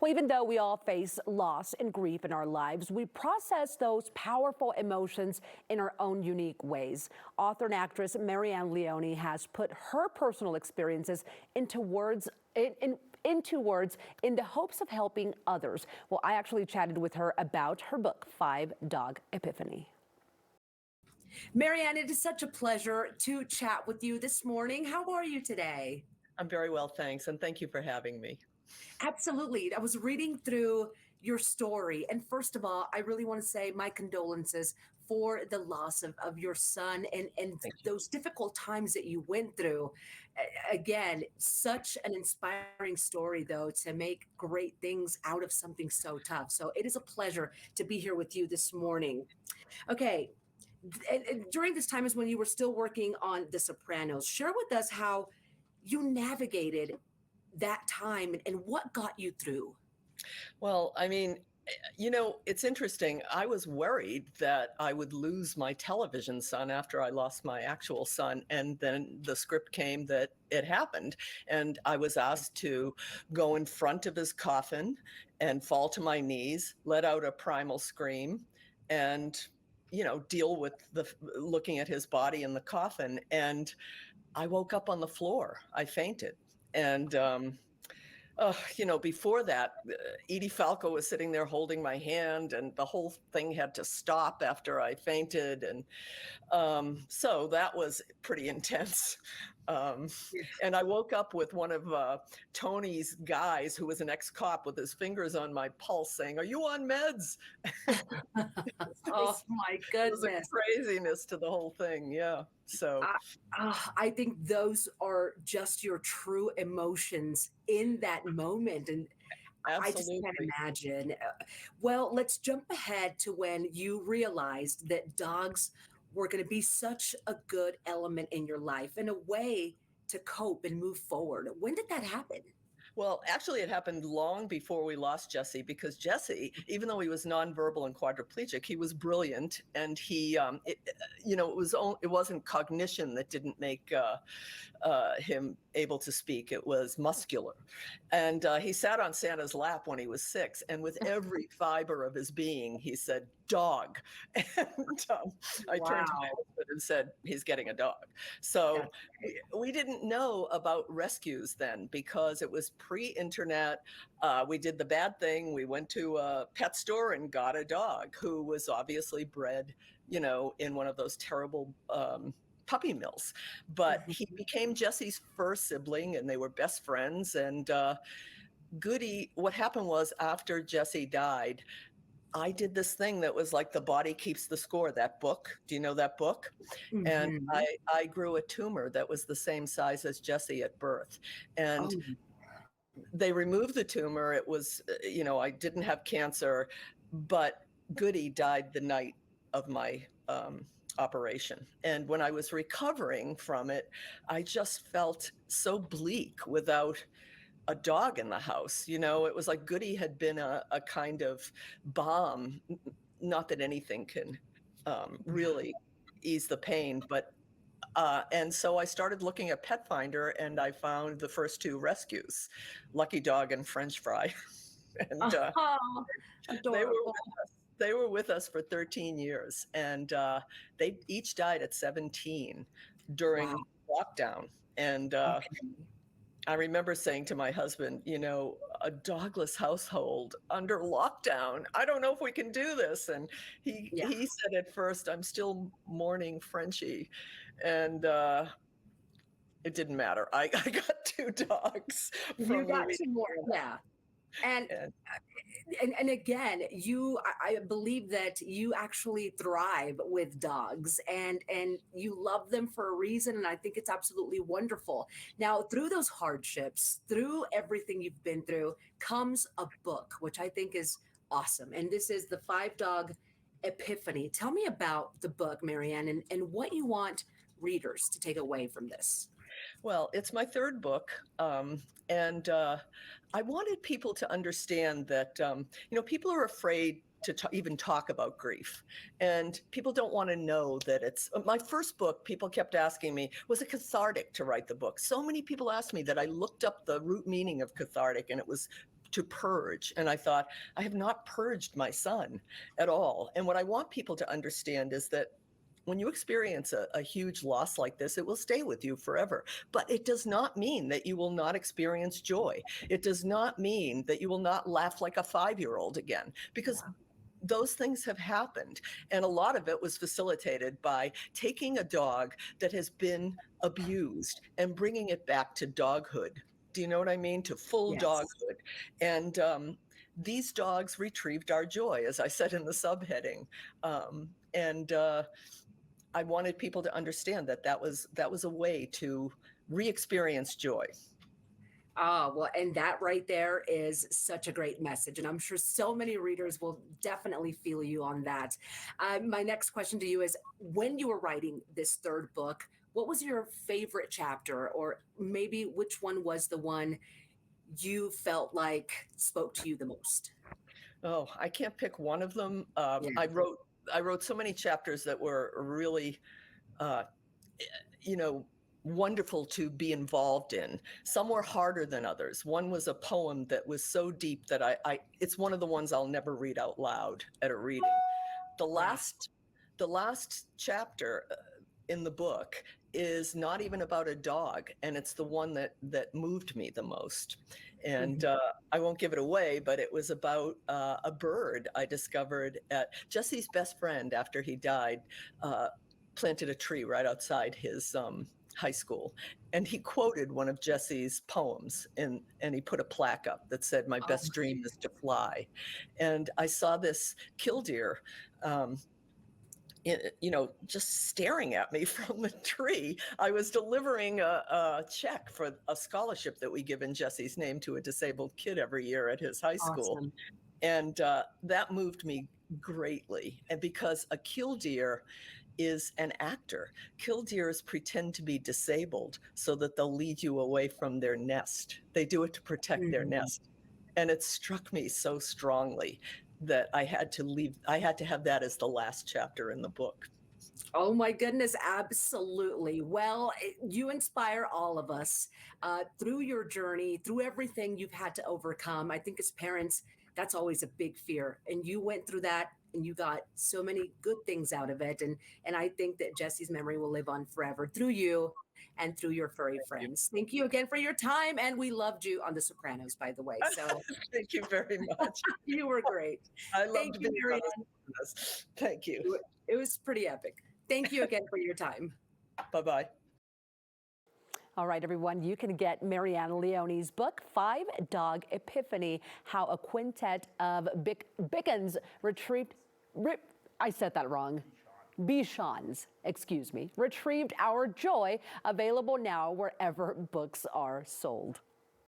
Well, even though we all face loss and grief in our lives, we process those powerful emotions in our own unique ways. Author and actress Marianne Leone has put her personal experiences into words in the hopes of helping others. Well, I actually chatted with her about her book, Five Dog Epiphany. Marianne, it is such a pleasure to chat with you this morning. How are you today? I'm very well, thanks, and thank you for having me. Absolutely. I was reading through your story, and first of all, I really want to say my condolences for the loss of your son and Thank you. those difficult times that you went through. Again, such an inspiring story, though, to make great things out of something so tough. So it is a pleasure to be here with you this morning. Okay. And during this time is when you were still working on The Sopranos. Share with us how you navigated that time and what got you through. Well, I mean, it's interesting. I was worried that I would lose my television son after I lost my actual son. And then the script came that it happened. And I was asked to go in front of his coffin and fall to my knees, let out a primal scream, and deal with the looking at his body in the coffin. And I woke up on the floor. I fainted. And before that, Edie Falco was sitting there holding my hand, and the whole thing had to stop after I fainted. And so that was pretty intense. And I woke up with one of Tony's guys, who was an ex-cop, with his fingers on my pulse saying, "Are you on meds?" Oh my It was a goodness. craziness to the whole thing. Yeah. So I think those are just your true emotions in that moment. And I just can't absolutely. imagine. Well, let's jump ahead to when you realized that dogs were going to be such a good element in your life and a way to cope and move forward. When did that happen? Well, actually, it happened long before we lost Jesse, because Jesse, even though he was nonverbal and quadriplegic, he was brilliant, and it wasn't cognition that didn't make him able to speak. It was muscular, and he sat on Santa's lap when he was 6, and with every fiber of his being, he said, "Dog," and I turned to my Wow. husband and said, "He's getting a dog." So That's we didn't know about rescues then, because it was pre-internet. We did the bad thing. We went to a pet store and got a dog who was obviously bred, in one of those terrible puppy mills. But mhm. he became Jesse's first sibling, and they were best friends. And Goody, what happened was, after Jesse died, I did this thing that was like The Body Keeps the Score, that book. Do you know that book? And Mhm. I grew a tumor that was the same size as Jesse at birth. And Oh, they removed the tumor. It was, I didn't have cancer, but Goody died the night of my operation. And when I was recovering from it, I just felt so bleak without a dog in the house. It was like Goody had been a kind of balm. Not that anything can really ease the pain, but and so I started looking at Pet Finder, and I found the first 2 rescues, Lucky Dog and French Fry. And oh, they were adorable. with us. They were with us for 13 years, and they each died at 17 Wow. during lockdown. And Okay. I remember saying to my husband, a dogless household under lockdown. I don't know if we can do this. And Yeah. he said at first, "I'm still mourning Frenchie," and it didn't matter. I got 2 dogs You from got some more. Louisiana, Yeah. And and and again, I believe that you actually thrive with dogs and you love them for a reason, and I think it's absolutely wonderful. Now, through those hardships, through everything you've been through, comes a book, which I think is awesome. And this is the Five Dog Epiphany. Tell me about the book, Marianne, and what you want readers to take away from this. well, it's my 3rd book, and I wanted people to understand that, people are afraid to even talk about grief, and people don't want to know that it's my first book. People kept asking me, was it cathartic to write the book? So many people asked me that. I looked up the root meaning of cathartic, and it was to purge. And I thought, I have not purged my son at all. And what I want people to understand is that when you experience a huge loss like this, it will stay with you forever. But it does not mean that you will not experience joy. It does not mean that you will not laugh like a 5-year-old again, because those things have happened. And a lot of it was facilitated by taking a dog that has been abused and bringing it back to doghood. Do you know what I mean? To full Yes. doghood. And these dogs retrieved our joy, as I said in the subheading. And I wanted people to understand that that was a way to re-experience joy. Ah, well, and that right there is such a great message. And I'm sure so many readers will definitely feel you on that. My next question to you is, when you were writing this third book, what was your favorite chapter? Or maybe which one was the one you felt like spoke to you the most? Oh, I can't pick one of them. Yeah. I wrote so many chapters that were really, uh, you know, wonderful to be involved in. Some were harder than others. One was a poem that was so deep that it's one of the ones I'll never read out loud at a reading. The Wow. last chapter in the book is not even about a dog, and it's the one that moved me the most. And Mhm. I won't give it away, but it was about a bird I discovered at Jesse's best friend after he died. Planted a tree right outside his high school, and he quoted one of Jesse's poems, and he put a plaque up that said, "My Oh, best dream is to fly." And I saw this killdeer, um, just staring at me from the tree. I was delivering a check for a scholarship that we give in Jesse's name to a disabled kid every year at his high school. awesome. And that moved me greatly. And because a killdeer is an actor, killdeers pretend to be disabled so that they'll lead you away from their nest. They do it to protect their Mhm. nest. And it struck me so strongly that I had to have that as the last chapter in the book. Oh my goodness, absolutely. Well, you inspire all of us through your journey, through everything you've had to overcome. I think as parents, that's always a big fear. And you went through that and you got so many good things out of it. And I think that Jesse's memory will live on forever through you and through your furry Thank you. friends. Thank you again for your time. And we loved you on The Sopranos, by the way. So Thank you very much. you were great. I Thank loved you, being on Marianne. this. Thank you. It was pretty epic. Thank you again for your time. Bye-bye. All right, everyone, you can get Marianne Leone's book, Five Dog Epiphany, How a Quintet of Bichons retrieved, I said that wrong. Bichons, excuse me, retrieved our joy, available now wherever books are sold.